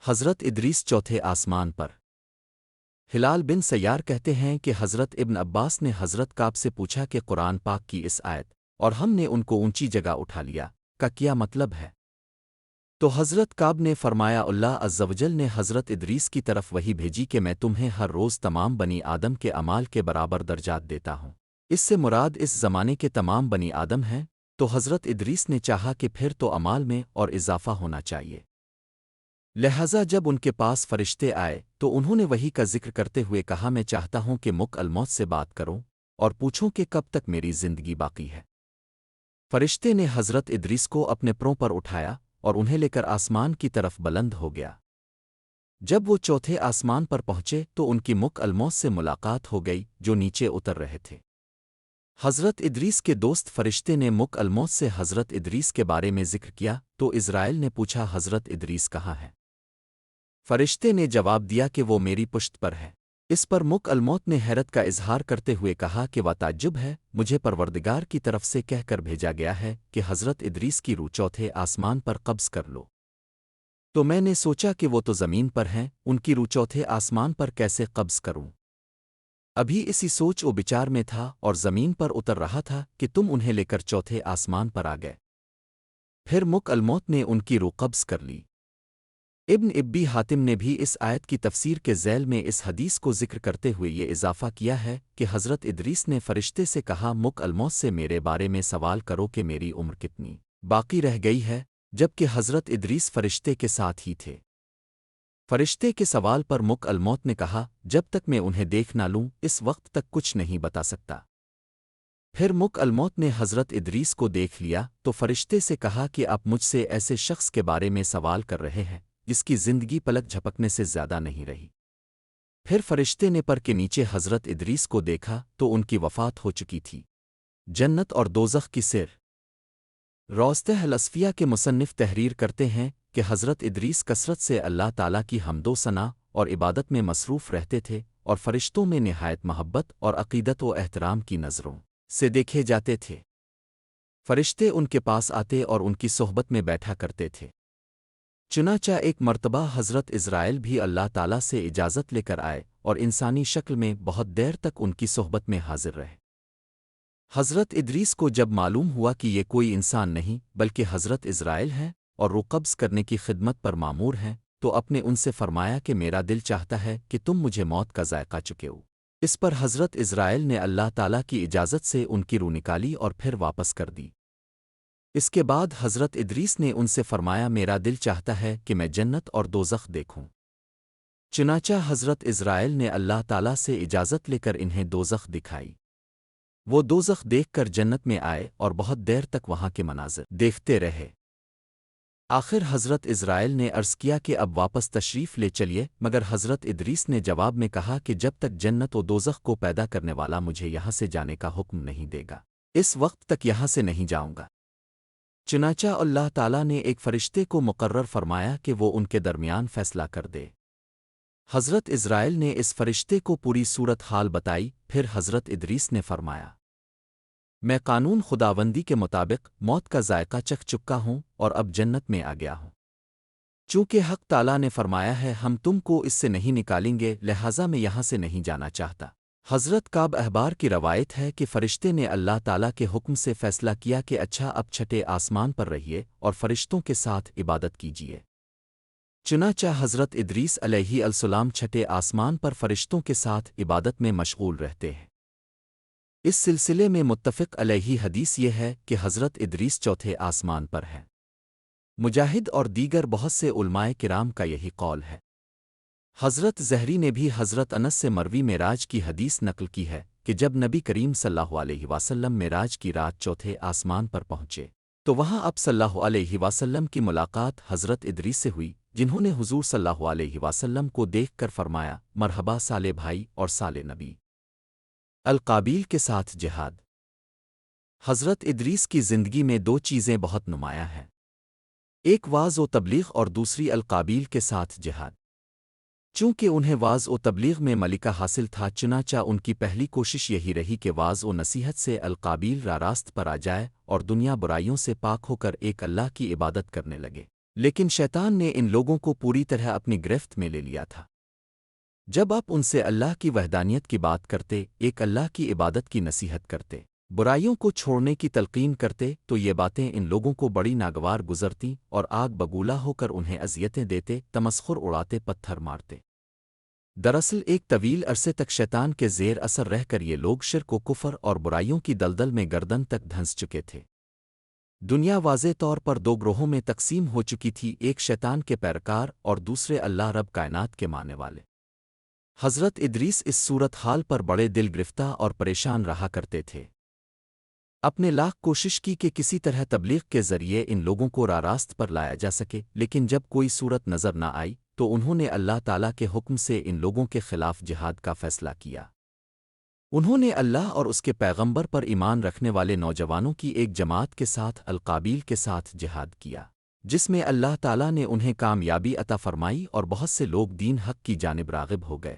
حضرت ادریس چوتھے آسمان پر۔ ہلال بن سیار کہتے ہیں کہ حضرت ابن عباس نے حضرت کعب سے پوچھا کہ قرآن پاک کی اس آیت اور ہم نے ان کو اونچی جگہ اٹھا لیا کا کیا مطلب ہے؟ تو حضرت کعب نے فرمایا اللہ عزوجل نے حضرت ادریس کی طرف وہی بھیجی کہ میں تمہیں ہر روز تمام بنی آدم کے اعمال کے برابر درجات دیتا ہوں۔ اس سے مراد اس زمانے کے تمام بنی آدم ہیں، تو حضرت ادریس نے چاہا کہ پھر تو اعمال میں اور اضافہ ہونا چاہیے۔ لہذا جب ان کے پاس فرشتے آئے تو انہوں نے وہی کا ذکر کرتے ہوئے کہا میں چاہتا ہوں کہ مک الموت سے بات کروں اور پوچھوں کہ کب تک میری زندگی باقی ہے۔ فرشتے نے حضرت ادریس کو اپنے پروں پر اٹھایا اور انہیں لے کر آسمان کی طرف بلند ہو گیا۔ جب وہ چوتھے آسمان پر پہنچے تو ان کی مک الموت سے ملاقات ہو گئی جو نیچے اتر رہے تھے۔ حضرت ادریس کے دوست فرشتے نے مک الموت سے حضرت ادریس کے بارے میں ذکر کیا تو اسرائیل نے پوچھا حضرت ادریس کہاں ہے؟ فرشتے نے جواب دیا کہ وہ میری پشت پر ہے۔ اس پر مک الموت نے حیرت کا اظہار کرتے ہوئے کہا کہ وہ تعجب ہے، مجھے پروردگار کی طرف سے کہہ کر بھیجا گیا ہے کہ حضرت ادریس کی روح چوتھے آسمان پر قبض کر لو۔ تو میں نے سوچا کہ وہ تو زمین پر ہیں، ان کی روح چوتھے آسمان پر کیسے قبض کروں؟ ابھی اسی سوچ و بچار میں تھا اور زمین پر اتر رہا تھا کہ تم انہیں لے کر چوتھے آسمان پر آ گئے۔ پھر مک الموت نے ان کی روح قبض کر لی۔ ابن ابی حاتم نے بھی اس آیت کی تفسیر کے ذیل میں اس حدیث کو ذکر کرتے ہوئے یہ اضافہ کیا ہے کہ حضرت ادریس نے فرشتے سے کہا مک الموت سے میرے بارے میں سوال کرو کہ میری عمر کتنی باقی رہ گئی ہے، جبکہ حضرت ادریس فرشتے کے ساتھ ہی تھے۔ فرشتے کے سوال پر مک الموت نے کہا جب تک میں انہیں دیکھ نہ لوں اس وقت تک کچھ نہیں بتا سکتا۔ پھر مک الموت نے حضرت ادریس کو دیکھ لیا تو فرشتے سے کہا کہ آپ مجھ سے ایسے شخص کے بارے میں سوال کر رہے ہیں جس کی زندگی پلک جھپکنے سے زیادہ نہیں رہی۔ پھر فرشتے نے پر کے نیچے حضرت ادریس کو دیکھا تو ان کی وفات ہو چکی تھی۔ جنت اور دوزخ کی سر۔ روستہ الاسفیہ کے مصنف تحریر کرتے ہیں کہ حضرت ادریس کثرت سے اللہ تعالیٰ کی حمد و ثنا اور عبادت میں مصروف رہتے تھے اور فرشتوں میں نہایت محبت اور عقیدت و احترام کی نظروں سے دیکھے جاتے تھے۔ فرشتے ان کے پاس آتے اور ان کی صحبت میں بیٹھا کرتے تھے۔ چنانچہ ایک مرتبہ حضرت اسرائیل بھی اللہ تعالیٰ سے اجازت لے کر آئے اور انسانی شکل میں بہت دیر تک ان کی صحبت میں حاضر رہے۔ حضرت ادریس کو جب معلوم ہوا کہ یہ کوئی انسان نہیں بلکہ حضرت اسرائیل ہیں اور روح قبض کرنے کی خدمت پر مامور ہیں تو اپنے ان سے فرمایا کہ میرا دل چاہتا ہے کہ تم مجھے موت کا ذائقہ چکے ہو۔ اس پر حضرت اسرائیل نے اللہ تعالیٰ کی اجازت سے ان کی روح نکالی اور پھر واپس کر دی۔ اس کے بعد حضرت ادریس نے ان سے فرمایا میرا دل چاہتا ہے کہ میں جنت اور دوزخ دیکھوں۔ چنانچہ حضرت اسرائیل نے اللہ تعالیٰ سے اجازت لے کر انہیں دوزخ دکھائی۔ وہ دوزخ دیکھ کر جنت میں آئے اور بہت دیر تک وہاں کے مناظر دیکھتے رہے۔ آخر حضرت اسرائیل نے عرض کیا کہ اب واپس تشریف لے چلیے، مگر حضرت ادریس نے جواب میں کہا کہ جب تک جنت و دوزخ کو پیدا کرنے والا مجھے یہاں سے جانے کا حکم نہیں دے گا اس وقت تک یہاں سے نہیں جاؤں گا۔ چنانچہ اللہ تعالیٰ نے ایک فرشتے کو مقرر فرمایا کہ وہ ان کے درمیان فیصلہ کر دے۔ حضرت اسرائیل نے اس فرشتے کو پوری صورت حال بتائی، پھر حضرت ادریس نے فرمایا میں قانون خداوندی کے مطابق موت کا ذائقہ چکھ چکا ہوں اور اب جنت میں آ گیا ہوں۔ چونکہ حق تعالیٰ نے فرمایا ہے ہم تم کو اس سے نہیں نکالیں گے، لہٰذا میں یہاں سے نہیں جانا چاہتا۔ حضرت کعب احبار کی روایت ہے کہ فرشتے نے اللہ تعالیٰ کے حکم سے فیصلہ کیا کہ اچھا اب چھٹے آسمان پر رہیے اور فرشتوں کے ساتھ عبادت کیجیے۔ چنانچہ حضرت ادریس علیہ السلام چھٹے آسمان پر فرشتوں کے ساتھ عبادت میں مشغول رہتے ہیں۔ اس سلسلے میں متفق علیہ حدیث یہ ہے کہ حضرت ادریس چوتھے آسمان پر ہے۔ مجاہد اور دیگر بہت سے علماء کرام کا یہی قول ہے۔ حضرت زہری نے بھی حضرت انس سے مروی معراج کی حدیث نقل کی ہے کہ جب نبی کریم صلی اللہ علیہ وسلم معراج کی رات چوتھے آسمان پر پہنچے تو وہاں اب صلی اللہ علیہ وسلم کی ملاقات حضرت ادریس سے ہوئی، جنہوں نے حضور صلی اللہ علیہ وسلم کو دیکھ کر فرمایا مرحبا صالح بھائی اور صالح نبی۔ القابیل کے ساتھ جہاد۔ حضرت ادریس کی زندگی میں دو چیزیں بہت نمایاں ہیں، ایک واعظ و تبلیغ اور دوسری القابیل کے ساتھ جہاد۔ چونکہ انہیں واعظ و تبلیغ میں ملکہ حاصل تھا، چنانچہ ان کی پہلی کوشش یہی رہی کہ واعظ و نصیحت سے القابیل راست پر آ جائے اور دنیا برائیوں سے پاک ہو کر ایک اللہ کی عبادت کرنے لگے۔ لیکن شیطان نے ان لوگوں کو پوری طرح اپنی گرفت میں لے لیا تھا۔ جب آپ ان سے اللہ کی وحدانیت کی بات کرتے، ایک اللہ کی عبادت کی نصیحت کرتے، برائیوں کو چھوڑنے کی تلقین کرتے، تو یہ باتیں ان لوگوں کو بڑی ناگوار گزرتی اور آگ بگولا ہو کر انہیں اذیتیں دیتے، تمسخر اڑاتے، پتھر مارتے۔ دراصل ایک طویل عرصے تک شیطان کے زیر اثر رہ کر یہ لوگ شرک و کفر اور برائیوں کی دلدل میں گردن تک دھنس چکے تھے۔ دنیا واضح طور پر دو گروہوں میں تقسیم ہو چکی تھی، ایک شیطان کے پیرکار اور دوسرے اللہ رب کائنات کے ماننے والے۔ حضرت ادریس اس صورت حال پر بڑے دل گرفتہ اور پریشان رہا کرتے تھے۔ اپنے لاکھ کوشش کی کہ کسی طرح تبلیغ کے ذریعے ان لوگوں کو راست پر لایا جا سکے، لیکن جب کوئی صورت نظر نہ آئی تو انہوں نے اللہ تعالیٰ کے حکم سے ان لوگوں کے خلاف جہاد کا فیصلہ کیا۔ انہوں نے اللہ اور اس کے پیغمبر پر ایمان رکھنے والے نوجوانوں کی ایک جماعت کے ساتھ القابیل کے ساتھ جہاد کیا، جس میں اللہ تعالیٰ نے انہیں کامیابی عطا فرمائی اور بہت سے لوگ دین حق کی جانب راغب ہو گئے۔